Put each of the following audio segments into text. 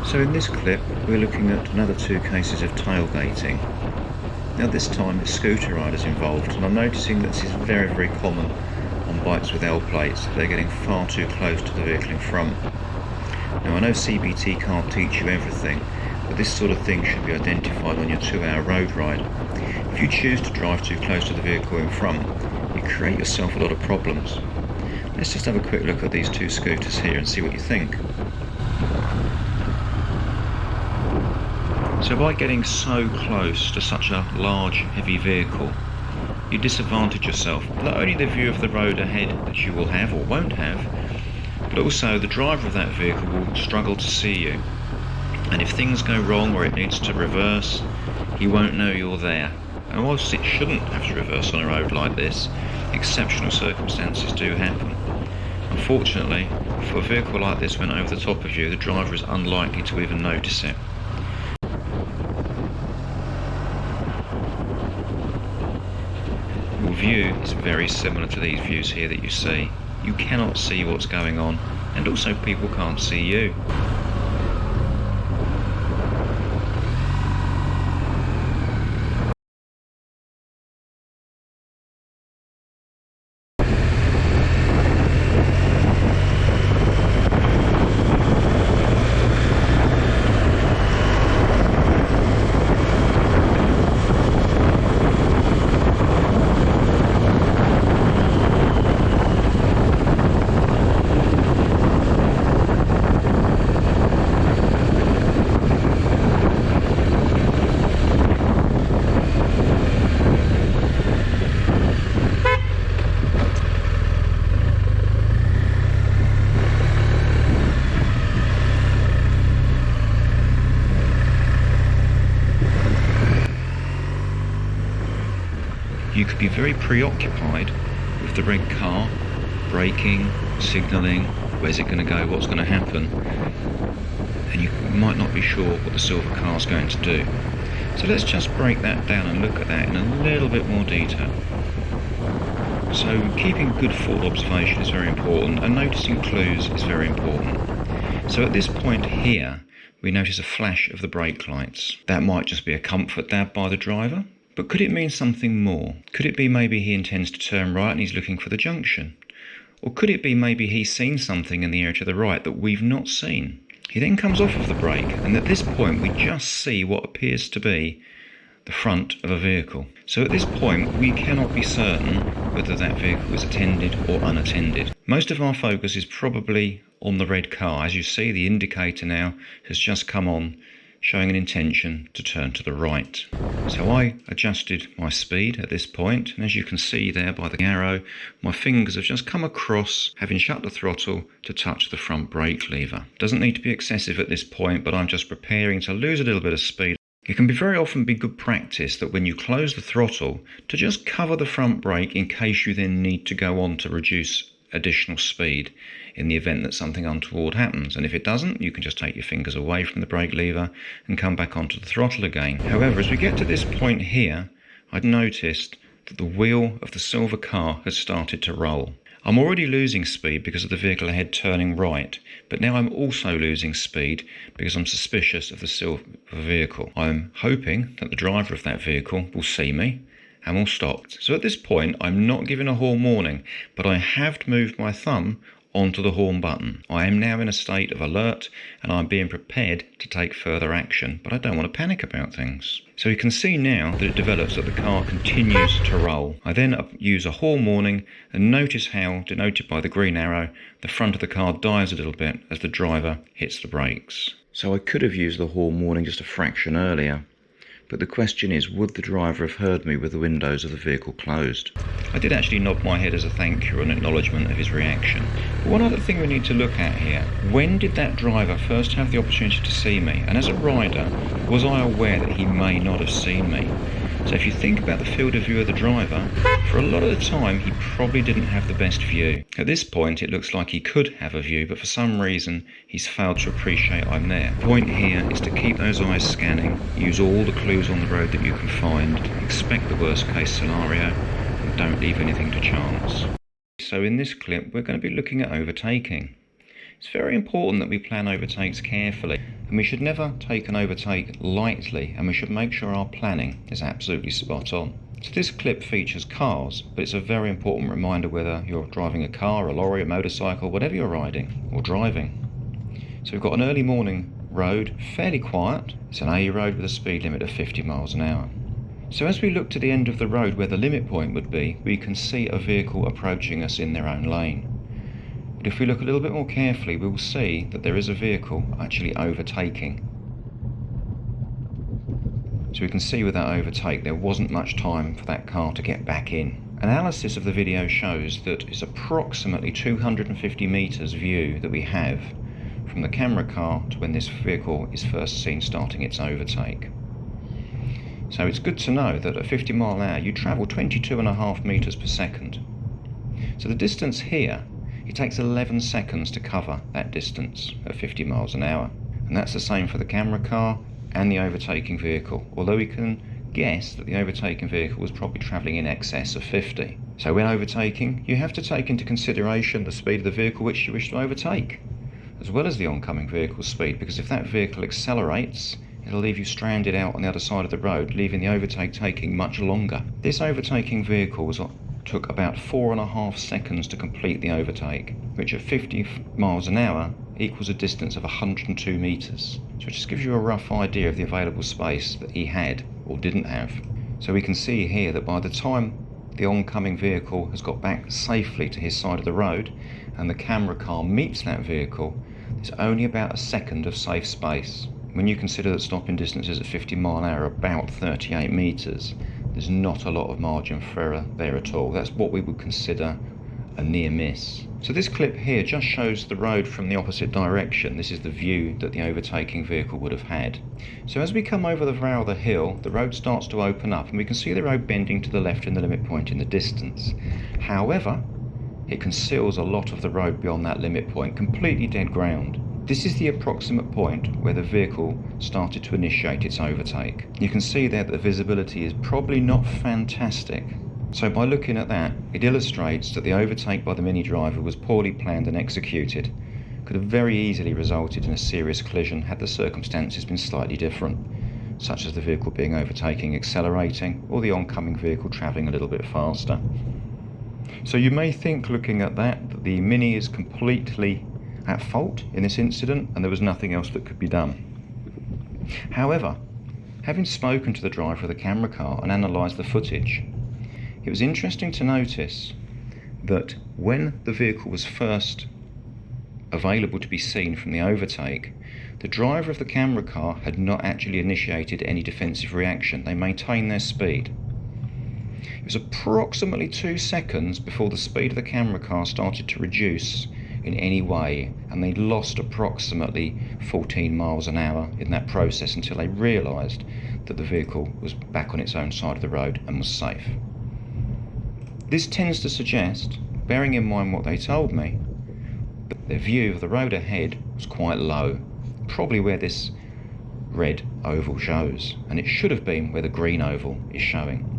So in this clip we're looking at another two cases of tailgating. Now this time it's scooter riders involved, and I'm noticing that this is very common on bikes with L plates. They're getting far too close to the vehicle in front. Now I know CBT can't teach you everything, but this sort of thing should be identified on your 2-hour road ride. If you choose to drive too close to the vehicle in front, you create yourself a lot of problems. Let's just have a quick look at these two scooters here and see what you think. So by getting so close to such a large, heavy vehicle, you disadvantage yourself. Not only the view of the road ahead that you will have or won't have, but also the driver of that vehicle will struggle to see you. And if things go wrong or it needs to reverse, he won't know you're there. And whilst it shouldn't have to reverse on a road like this, exceptional circumstances do happen. Unfortunately, if a vehicle like this went over the top of you, the driver is unlikely to even notice it. Your view is very similar to these views here that you see. You cannot see what's going on, and also people can't see you. You could be very preoccupied with the red car, braking, signalling, where's it going to go, what's going to happen, and you might not be sure what the silver car's going to do. So let's just break that down and look at that in a little bit more detail. So keeping good forward observation is very important, and noticing clues is very important. So at this point here, we notice a flash of the brake lights. That might just be a comfort dab by the driver. But could it mean something more? Could it be maybe he intends to turn right and he's looking for the junction? Or could it be maybe he's seen something in the area to the right that we've not seen? He then comes off of the brake, and at this point we just see what appears to be the front of a vehicle. So at this point we cannot be certain whether that vehicle is attended or unattended. Most of our focus is probably on the red car. As you see, the indicator now has just come on, showing an intention to turn to the right. So I adjusted my speed at this point, and as you can see there by the arrow, my fingers have just come across, having shut the throttle to touch the front brake lever. Doesn't need to be excessive at this point, but I'm just preparing to lose a little bit of speed. It can very often be good practice that when you close the throttle, to just cover the front brake in case you then need to go on to reduce additional speed in the event that something untoward happens. And if it doesn't, you can just take your fingers away from the brake lever and come back onto the throttle again. However, as we get to this point here, I'd noticed that the wheel of the silver car has started to roll. I'm already losing speed because of the vehicle ahead turning right, but now I'm also losing speed because I'm suspicious of the silver vehicle. I'm hoping that the driver of that vehicle will see me and will stop. So at this point, I'm not giving a horn warning, but I have moved my thumb onto the horn button. I am now in a state of alert, and I'm being prepared to take further action, but I don't want to panic about things. So you can see now that it develops that the car continues to roll. I then use a horn warning and notice how, denoted by the green arrow, the front of the car dives a little bit as the driver hits the brakes. So I could have used the horn warning just a fraction earlier, but the question is, would the driver have heard me with the windows of the vehicle closed? I did actually nod my head as a thank you or an acknowledgement of his reaction. But one other thing we need to look at here, when did that driver first have the opportunity to see me? And as a rider, was I aware that he may not have seen me? So if you think about the field of view of the driver, for a lot of the time he probably didn't have the best view. At this point it looks like he could have a view, but for some reason he's failed to appreciate I'm there. The point here is to keep those eyes scanning, use all the clues on the road that you can find, expect the worst case scenario, and don't leave anything to chance. So in this clip we're going to be looking at overtaking. It's very important that we plan overtakes carefully, and we should never take an overtake lightly, and we should make sure our planning is absolutely spot on. So this clip features cars, but it's a very important reminder whether you're driving a car, a lorry, a motorcycle, whatever you're riding or driving. So we've got an early morning road, fairly quiet. It's an A road with a speed limit of 50 miles an hour. So as we look to the end of the road where the limit point would be, we can see a vehicle approaching us in their own lane. But if we look a little bit more carefully, we will see that there is a vehicle actually overtaking. So we can see with that overtake there wasn't much time for that car to get back in. Analysis of the video shows that it's approximately 250 metres view that we have from the camera car to when this vehicle is first seen starting its overtake. So it's good to know that at 50 mile an hour you travel 22.5 metres per second. So the distance here, it takes 11 seconds to cover that distance at 50 miles an hour. And that's the same for the camera car and the overtaking vehicle, although we can guess that the overtaking vehicle was probably travelling in excess of 50. So when overtaking, you have to take into consideration the speed of the vehicle which you wish to overtake, as well as the oncoming vehicle's speed, because if that vehicle accelerates, it'll leave you stranded out on the other side of the road, leaving the overtake taking much longer. This overtaking vehicle took about 4.5 seconds to complete the overtake, which at 50 miles an hour equals a distance of 102 metres. So it just gives you a rough idea of the available space that he had or didn't have. So we can see here that by the time the oncoming vehicle has got back safely to his side of the road and the camera car meets that vehicle, there's only about a second of safe space. When you consider that stopping distances at 50 mile an hour are about 38 metres, there's not a lot of margin for error there at all. That's what we would consider a near miss. So this clip here just shows the road from the opposite direction. This is the view that the overtaking vehicle would have had. So as we come over the brow of the hill, the road starts to open up and we can see the road bending to the left in the limit point in the distance. However, it conceals a lot of the road beyond that limit point, completely dead ground. This is the approximate point where the vehicle started to initiate its overtake. You can see there that the visibility is probably not fantastic. So by looking at that, it illustrates that the overtake by the Mini driver was poorly planned and executed. Could have very easily resulted in a serious collision had the circumstances been slightly different, such as the vehicle being overtaking, accelerating, or the oncoming vehicle travelling a little bit faster. So you may think, looking at that the Mini is completely at fault in this incident and there was nothing else that could be done. However, having spoken to the driver of the camera car and analysed the footage, it was interesting to notice that when the vehicle was first available to be seen from the overtake, the driver of the camera car had not actually initiated any defensive reaction. They maintained their speed. It was approximately 2 seconds before the speed of the camera car started to reduce in any way, and they lost approximately 14 miles an hour in that process until they realised that the vehicle was back on its own side of the road and was safe. This tends to suggest, bearing in mind what they told me, that their view of the road ahead was quite low, probably where this red oval shows, and it should have been where the green oval is showing.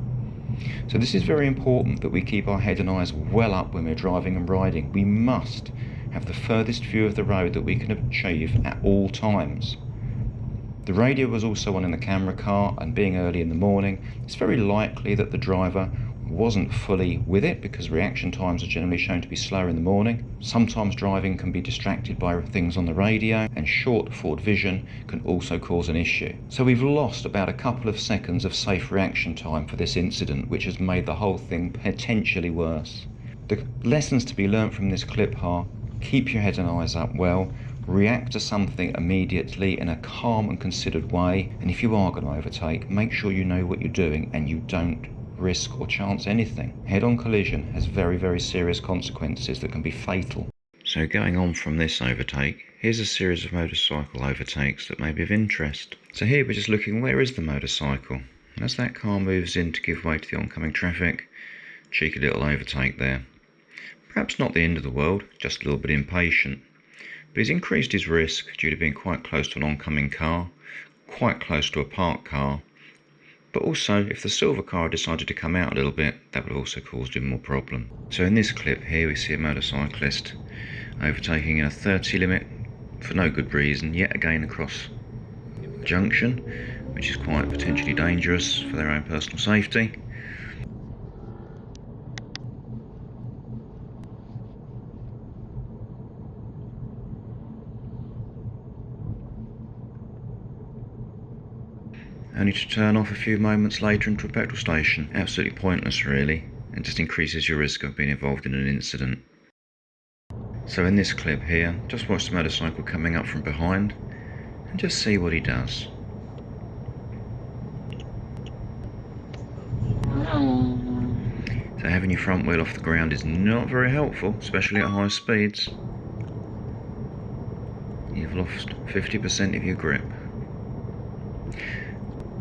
So this is very important that we keep our head and eyes well up when we're driving and riding. We must have the furthest view of the road that we can achieve at all times. The radio was also on in the camera car, and being early in the morning, it's very likely that the driver wasn't fully with it because reaction times are generally shown to be slower in the morning. Sometimes driving can be distracted by things on the radio, and short forward vision can also cause an issue. So we've lost about a couple of seconds of safe reaction time for this incident, which has made the whole thing potentially worse. The lessons to be learnt from this clip are: keep your head and eyes up well, react to something immediately in a calm and considered way, and if you are going to overtake, make sure you know what you're doing and you don't risk or chance anything. Head-on collision has very, very serious consequences that can be fatal. So going on from this overtake, here's a series of motorcycle overtakes that may be of interest. So here we're just looking, where is the motorcycle? As that car moves in to give way to the oncoming traffic, cheeky little overtake there. Perhaps not the end of the world, just a little bit impatient. But he's increased his risk due to being quite close to an oncoming car, quite close to a parked car, but also if the silver car had decided to come out a little bit, that would have also caused him more problem. So in this clip here we see a motorcyclist overtaking in a 30 limit for no good reason, yet again across a junction, which is quite potentially dangerous for their own personal safety. Only to turn off a few moments later into a petrol station. Absolutely pointless really, and just increases your risk of being involved in an incident. So in this clip here, just watch the motorcycle coming up from behind and just see what he does. So having your front wheel off the ground is not very helpful, especially at high speeds. You've lost 50% of your grip.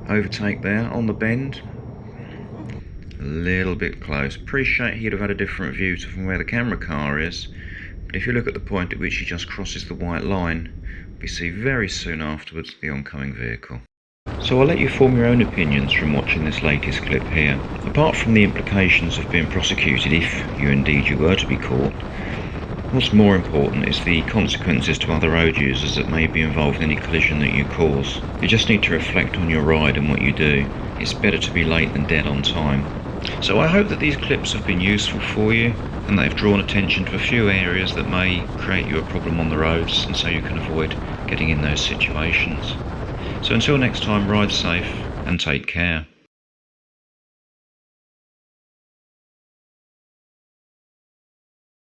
Overtake there on the bend. A little bit close. Appreciate he'd have had a different view to from where the camera car is, but if you look at the point at which he just crosses the white line, we see very soon afterwards the oncoming vehicle. So I'll let you form your own opinions from watching this latest clip here. Apart from the implications of being prosecuted if you were to be caught, what's more important is the consequences to other road users that may be involved in any collision that you cause. You just need to reflect on your ride and what you do. It's better to be late than dead on time. So I hope that these clips have been useful for you and they've drawn attention to a few areas that may create you a problem on the roads, and so you can avoid getting in those situations. So until next time, ride safe and take care.